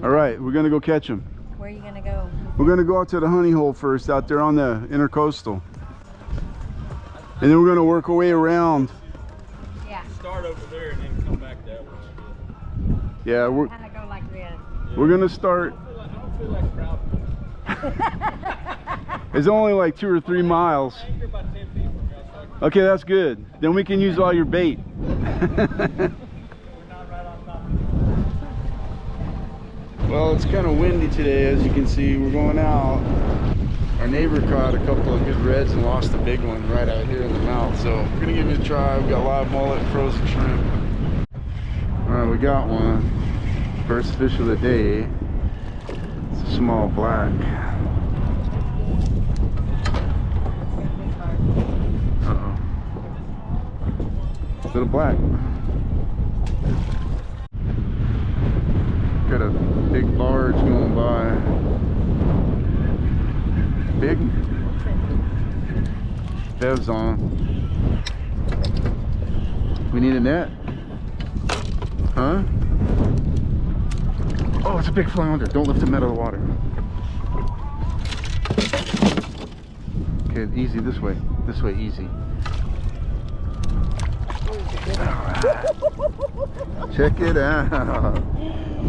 All right, we're gonna go catch them. Where are you gonna go? We're gonna go out to the honey hole first, out there on the intercoastal, and then we're gonna work our way around. Yeah. Start over there and then come back that way. Yeah, we're Kind of go like this. we're gonna start. I don't feel like proud. It's only like 2 or 3 miles. Anchor about 10 feet from us. So Okay, that's good. Then we can use all your bait. we're not right on top. Well, it's kind of windy today, as you can see. We're going out. Our neighbor caught a couple of good reds and lost a big one right out here in the mouth. So we're gonna give it a try. We've got live mullet, frozen shrimp. All right, we got one. First fish of the day. It's a small black. Uh-oh. Little black. Got a big barge going by. Big. Bev's on. We need a net. Huh? Oh, it's a big flounder. Don't lift him out of the water. Okay, easy this way. This way, easy. Check it out.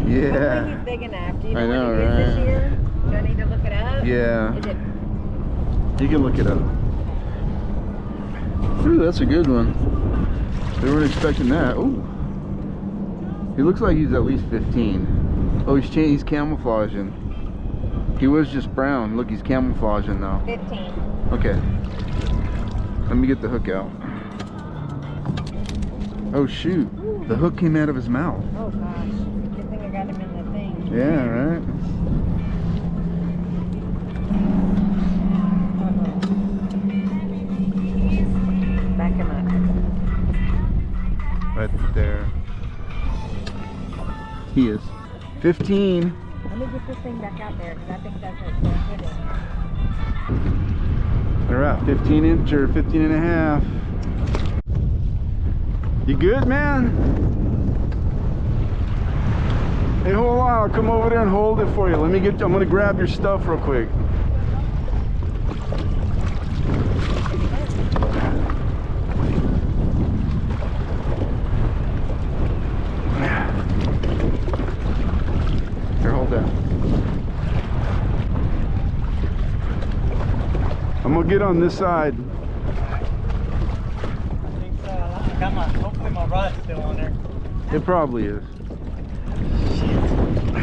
Yeah. He's big enough. Do you know, I know, what it is this right? year? Do I need to look it up? Yeah. Is it? You can look it up. Ooh, that's a good one. They weren't expecting that. Ooh. He looks like he's at least 15. Oh, he's camouflaging. He was just brown. Look, he's camouflaging now. 15. Okay. Let me get the hook out. Oh shoot. The hook came out of his mouth. Oh gosh. Good thing I got him in the thing. Yeah, right? Back him up. Right there. He is. 15. Let me get this thing back out there because I think that's a good in here. They're at 15 inch or 15 and a half. You good, man? Hey, hold on. I'll come over there and hold it for you. I'm gonna grab your stuff real quick. Here, hold that. I'm gonna get on this side. I think so. I got hopefully my rod's still on there. It probably is. I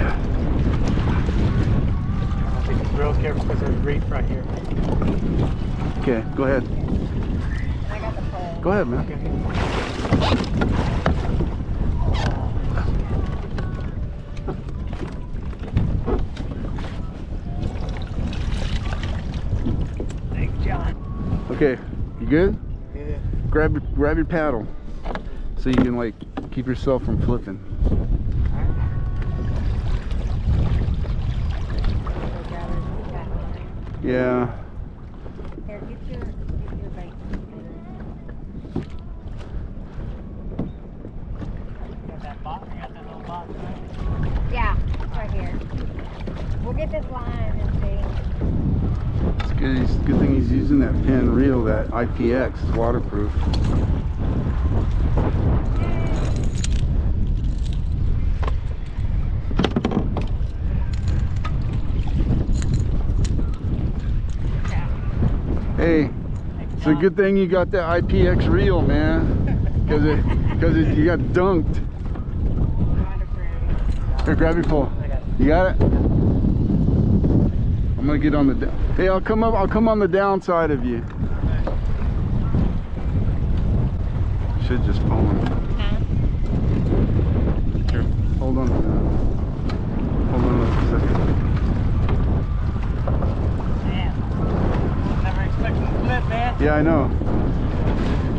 think it's real careful because there's reef right here. Okay, go ahead. I got the pole. Go ahead, man. Thanks, John. Okay, you good? Yeah. Grab your paddle so you can like keep yourself from flipping. Yeah. Here, get your bait. Got that box? You got that little box, right? Yeah, it's right here. We'll get this line and see. It's good. It's a good thing he's using that pen reel, that IPX. It's waterproof. Hey, it's a good thing you got that IPX reel, man, because you got dunked. Here, grab your pole. You got it? I'm gonna get on the. Hey, I'll come up. I'll come on the downside of you. Should just pull him. Here, hold on. Hold on a second. Flip, man. Yeah, I know.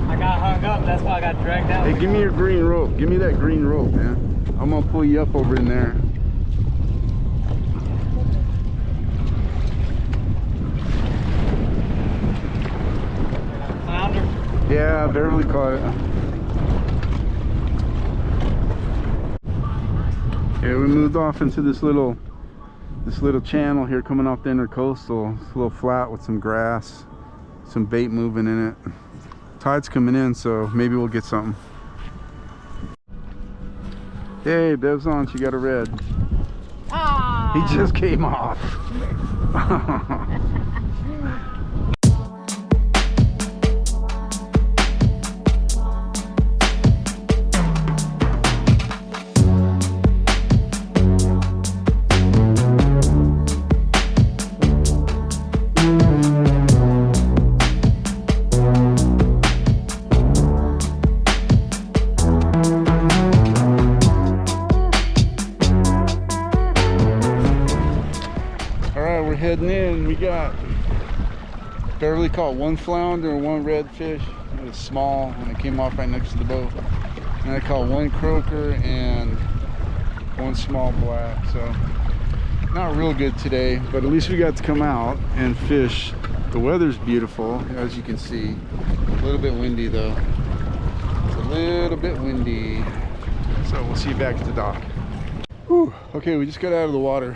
I got hung up, that's why I got dragged out. Hey, give me your green rope. Give me that green rope, man. I'm gonna pull you up over in there. Flounder. Yeah, I barely caught it. Yeah, we moved off into this little channel here coming off the intracoastal. It's a little flat with some grass, some bait moving in it. Tide's coming in, so maybe we'll get something. Hey, Bev's on. She got a red. Ah. He just came off. Heading in, we got barely caught one flounder and one redfish. It was small and it came off right next to the boat. And I caught one croaker and one small black. So not real good today, but at least we got to come out and fish. The weather's beautiful, as you can see. A little bit windy though. It's a little bit windy. So we'll see you back at the dock. Whew. Okay, we just got out of the water.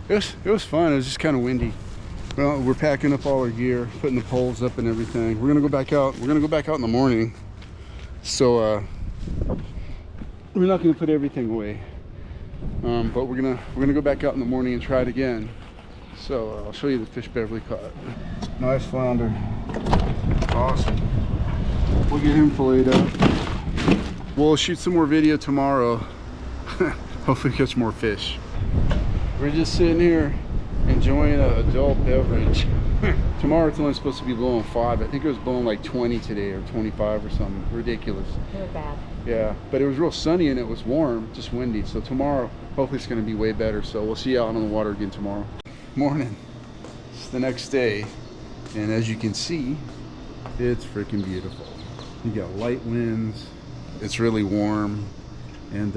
It was fun. It was just kind of windy. Well, we're packing up all our gear, putting the poles up and everything. We're gonna go back out. We're gonna go back out in the morning. So we're not gonna put everything away, but we're gonna go back out in the morning and try it again. So I'll show you the fish Beverly caught. Nice flounder. Awesome. We'll get him filleted up. We'll shoot some more video tomorrow. Hopefully catch more fish. We're just sitting here enjoying an adult beverage. Tomorrow it's only supposed to be blowing 5. I think it was blowing like 20 today or 25 or something. Ridiculous. It was bad. Yeah, but it was real sunny and it was warm, just windy. So tomorrow, hopefully it's going to be way better. So we'll see you out on the water again tomorrow. Morning. It's the next day. And as you can see, it's freaking beautiful. You got light winds. It's really warm. And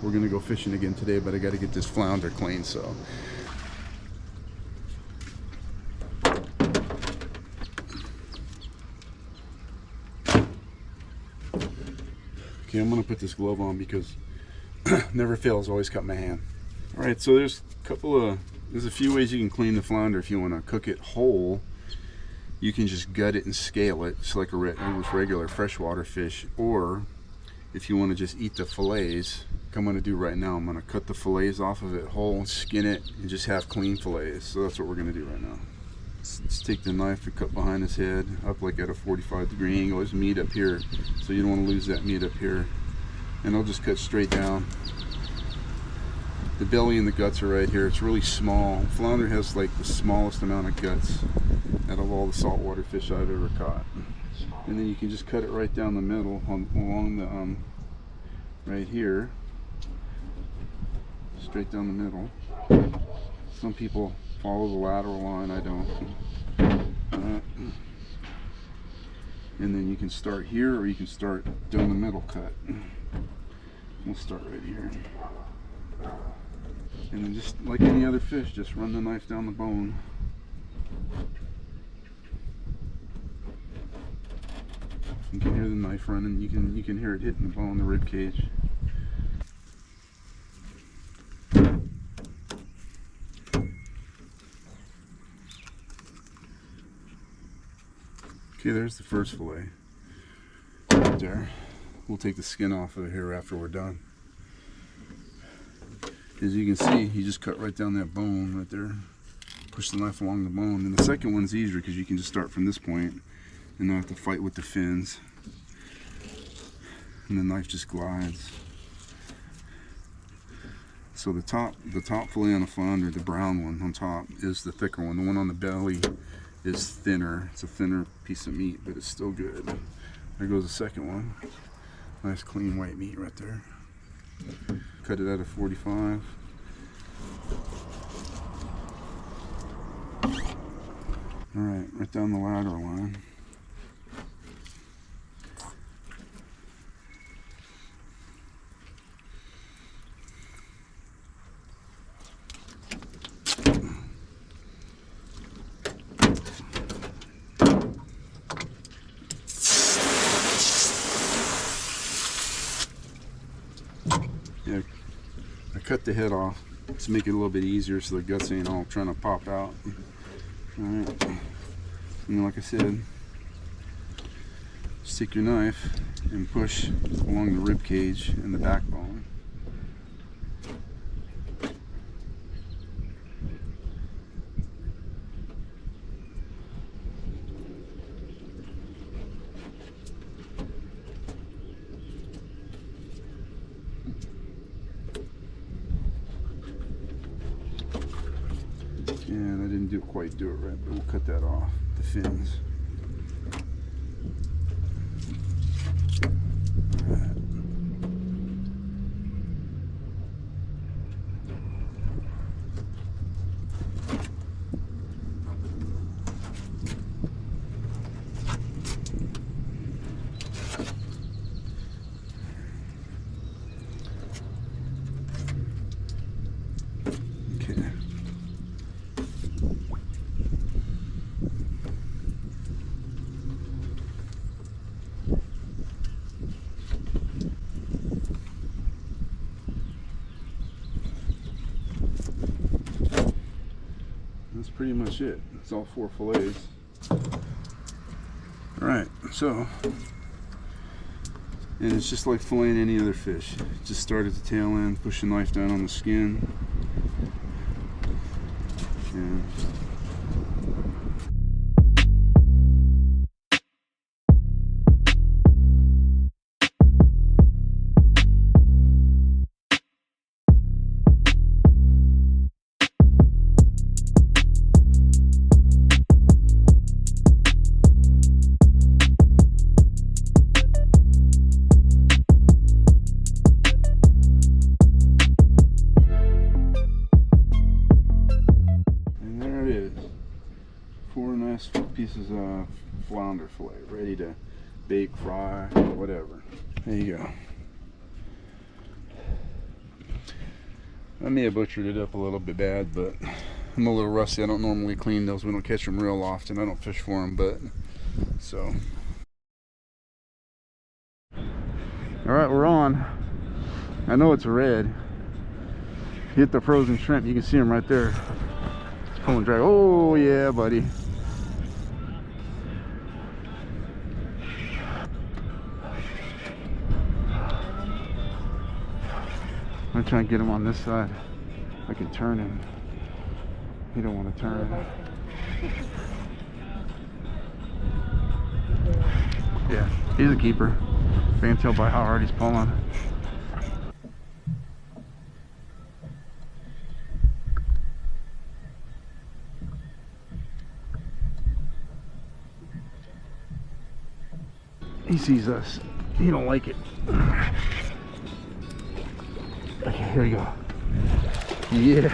we're gonna go fishing again today, but I got to get this flounder clean. So okay, I'm gonna put this glove on because never fails, always cut my hand. All right, so there's a few ways you can clean the flounder. If you want to cook it whole, you can just gut it and scale it just like a regular freshwater fish, or if you want to just eat the fillets, like I'm going to do right now, I'm going to cut the fillets off of it whole, skin it, and just have clean fillets. So that's what we're going to do right now. Let's take the knife and cut behind his head up like at a 45-degree angle. There's meat up here, so you don't want to lose that meat up here. And I'll just cut straight down. The belly and the guts are right here. It's really small. Flounder has like the smallest amount of guts out of all the saltwater fish I've ever caught. And then you can just cut it right down the middle along the right here, straight down the middle. Some people follow the lateral line, I don't. And then you can start here or you can start doing the middle cut. We'll start right here. And then just like any other fish, just run the knife down the bone. You can hear the knife running. You can hear it hitting the bone, the rib cage. Okay, there's the first fillet. Right there. We'll take the skin off of here after we're done. As you can see, you just cut right down that bone right there. Push the knife along the bone. And the second one's easier because you can just start from this point and not have to fight with the fins. And the knife just glides. So the top fillet on the flounder, the brown one on top, is the thicker one. The one on the belly is thinner. It's a thinner piece of meat, but it's still good. There goes the second one. Nice clean white meat right there. Cut it at a 45. All right down the lateral line. Yeah, cut the head off to make it a little bit easier so the guts ain't all trying to pop out. Alright, and then like I said, just take your knife and push along the rib cage and the backbone. And I didn't quite do it right, but we'll cut that off, the fins. Alright. Okay. That's pretty much it. It's all 4 fillets. Alright, so, and it's just like filleting any other fish. Just start at the tail end, push the knife down on the skin, and there it is. 4 nice pieces of flounder fillet, ready to bake, fry, whatever. There you go. I may have butchered it up a little bit bad, but I'm a little rusty. I don't normally clean those. We don't catch them real often. I don't fish for them, but so. All right, we're on. I know it's a red. Hit the frozen shrimp. You can see them right there. It's pulling drag. Oh yeah, buddy. I'm trying to get him on this side. I can turn him. He don't want to turn. Yeah, he's a keeper. I can tell by how hard he's pulling. He sees us. He don't like it. Okay, here we go. Yeah.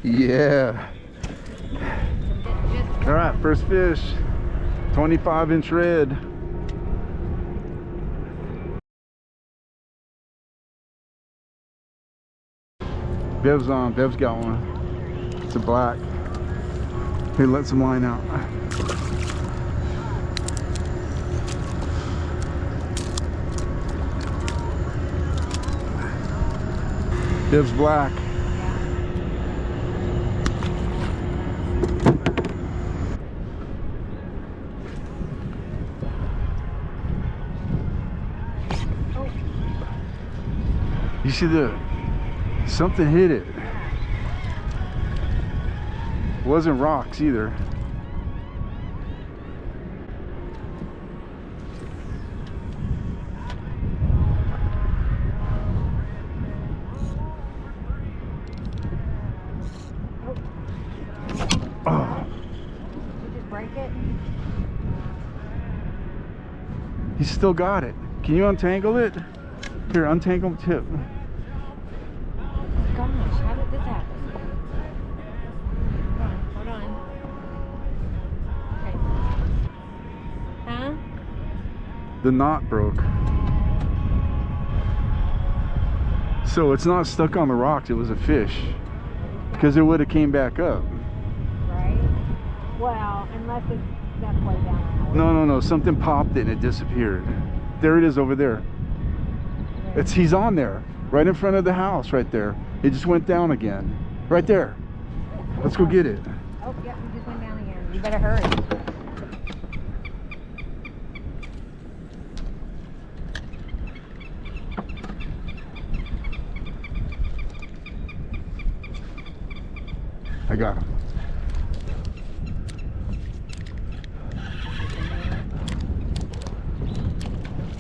Yeah. All right, first fish. 25-inch red. Bev's on. Bev's got one. It's a black. Hey, let some line out. Bev's black. You see something hit it. Wasn't rocks either. Oh. Did you just break it? He's still got it. Can you untangle it? Here, untangle the tip. Gosh, how did this happen? Hold on. Okay. Huh? The knot broke. So it's not stuck on the rocks, it was a fish. Because it would have came back up. Right? Well, unless it's that way down. No. Something popped it and it disappeared. There it is over there. He's on there. Right in front of the house, right there. It just went down again. Right there. Let's go get it. Oh, yeah, we just went down again. You better hurry. I got him.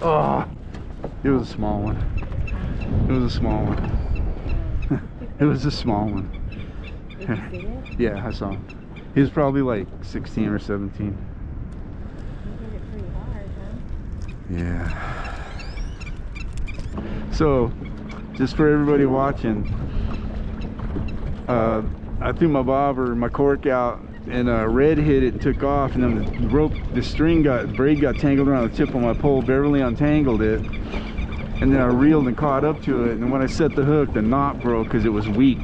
Oh, it was a small one. It was a small one. It was a small one. Did you see it? Yeah, I saw him. He was probably like 16 or 17. You hit it pretty hard, huh? Yeah. So, just for everybody watching, I threw my bob or my cork out, and Red hit it and took off, and then the rope, the braid got tangled around the tip of my pole. Beverly untangled it, and then I reeled and caught up to it, and when I set the hook, the knot broke because it was weak,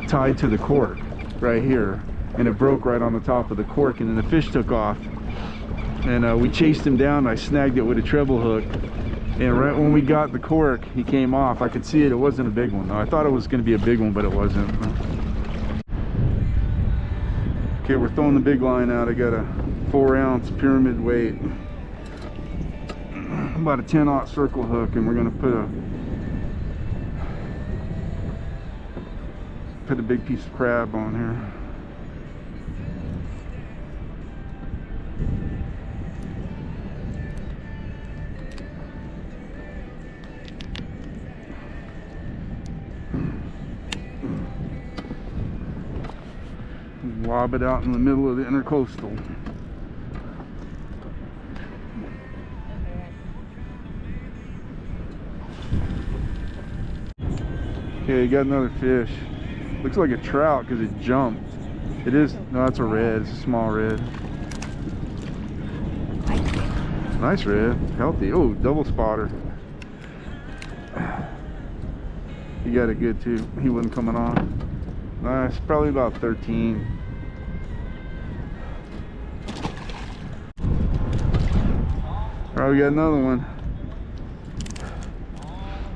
tied to the cork right here, and it broke right on the top of the cork, and then the fish took off, and we chased him down. I snagged it with a treble hook, and right when we got the cork, he came off. I could see it. It wasn't a big one though. I thought it was going to be a big one, but it wasn't. Okay, we're throwing the big line out. I got a 4-ounce pyramid weight, about a 10-aught circle hook, and we're gonna put a big piece of crab on here. Lob it out in the middle of the intercoastal. Okay, you got another fish. Looks like a trout because it jumped. It is, no, it's a red. It's a small red. Nice red, healthy. Oh, double spotter. He got it good too. He wasn't coming on. Nice, probably about 13. Alright, we got another one.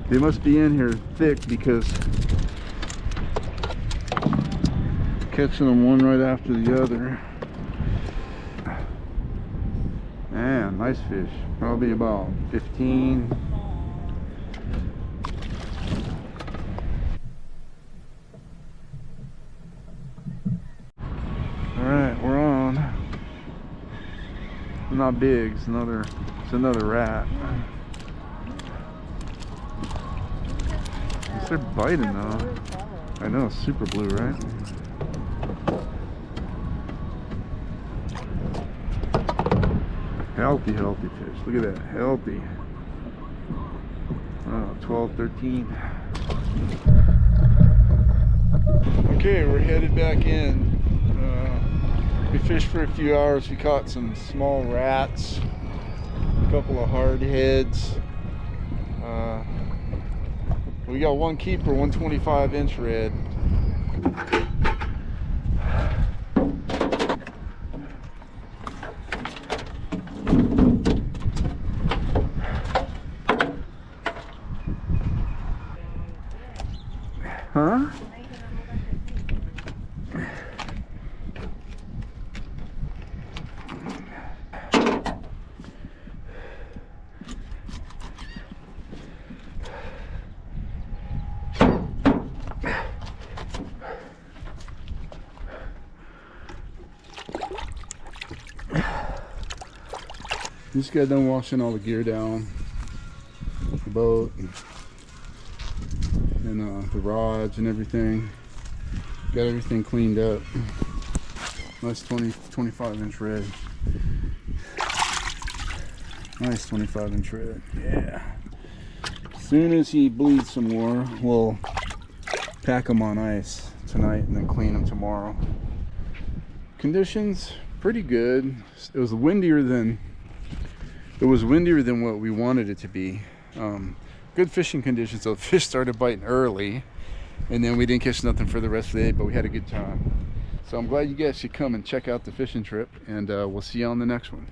They must be in here thick because catching them one right after the other. Man, nice fish. Probably about 15. Alright, we're on. Not big, it's another rat. They're biting though. I know, super blue, right? Healthy fish. Look at that, healthy. Oh, 12, 13. Okay, we're headed back in. We fished for a few hours. We caught some small rats, a couple of hard heads. We got one keeper, 125-inch red. Huh? Just got done washing all the gear down, the boat, and the rods and everything. Got everything cleaned up. Nice 25-inch red. Nice 25-inch red. Yeah. As soon as he bleeds some more, we'll pack him on ice tonight and then clean him tomorrow. Conditions pretty good. It was windier than what we wanted it to be. Good fishing conditions, so the fish started biting early, and then we didn't catch nothing for the rest of the day, but we had a good time. So I'm glad you guys should come and check out the fishing trip, and we'll see you on the next one.